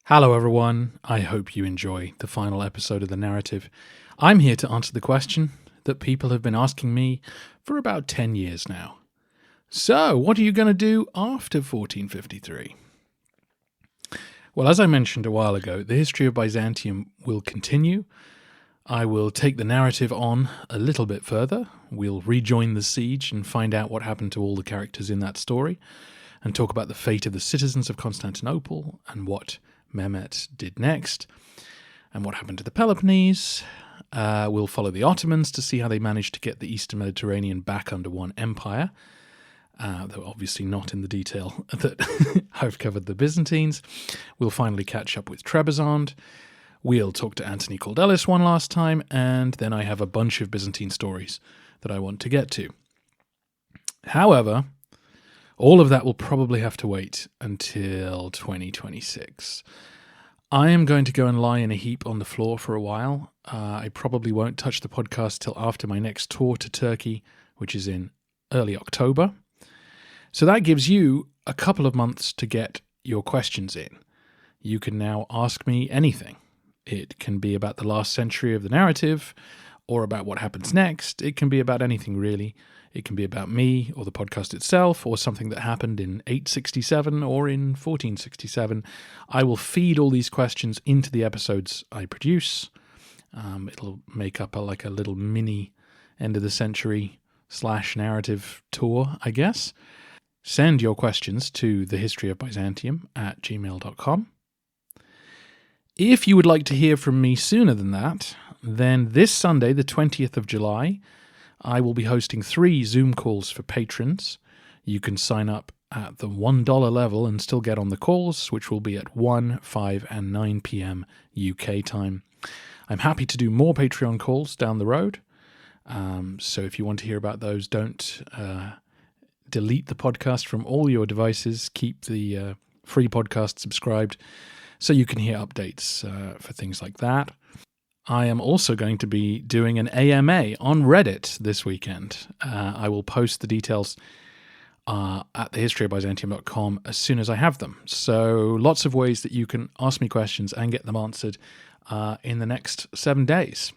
Hello everyone, I hope you enjoy the final episode of the narrative. I'm here to answer the question that people have been asking me for about 10 years now. So, what are you going to do after 1453? Well, as I mentioned a while ago, the history of Byzantium will continue. I will take the narrative on a little bit further. We'll rejoin the siege and find out what happened to all the characters in that story, and talk about the fate of the citizens of Constantinople and what Mehmet did next, and what happened to the Peloponnese. We'll follow the Ottomans to see how they managed to get the Eastern Mediterranean back under one empire, though obviously not in the detail that I've covered the Byzantines. We'll finally catch up with Trebizond. We'll talk to Anthony Caldelis one last time, and then I have a bunch of Byzantine stories that I want to get to. However, all of that will probably have to wait until 2026. I am going to go and lie in a heap on the floor for a while. I probably won't touch the podcast till after my next tour to Turkey, which is in early October. So that gives you a couple of months to get your questions in. You can now ask me anything. It can be about the last century of the narrative, or about what happens next. It can be about anything, really. It can be about me or the podcast itself, or something that happened in 867 or in 1467. I will feed all these questions into the episodes I produce. It'll make up a little mini end of the century / narrative tour, I guess. Send your questions to thehistoryofbyzantium@gmail.com. If you would like to hear from me sooner than that, then this Sunday, the 20th of July, I will be hosting 3 Zoom calls for patrons. You can sign up at the $1 level and still get on the calls, which will be at 1, 5, and 9 p.m. UK time. I'm happy to do more Patreon calls down the road. So if you want to hear about those, don't delete the podcast from all your devices. Keep the free podcast subscribed so you can hear updates for things like that. I am also going to be doing an AMA on Reddit this weekend. I will post the details at thehistoryofbyzantium.com as soon as I have them. So lots of ways that you can ask me questions and get them answered in the next 7 days.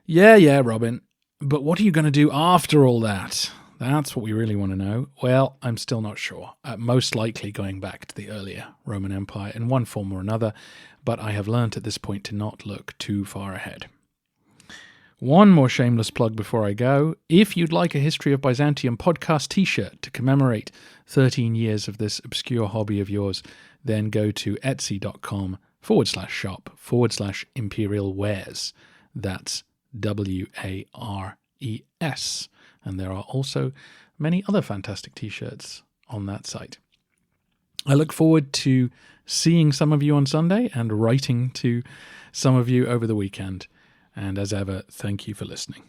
Yeah, Robin, but what are you going to do after all that? That's what we really want to know. Well, I'm still not sure. Most likely going back to the earlier Roman Empire in one form or another, but I have learnt at this point to not look too far ahead. One more shameless plug before I go. If you'd like a History of Byzantium podcast t-shirt to commemorate 13 years of this obscure hobby of yours, then go to etsy.com/shop/imperial wares. That's WARES. And there are also many other fantastic t-shirts on that site. I look forward to seeing some of you on Sunday and writing to some of you over the weekend. And as ever, thank you for listening.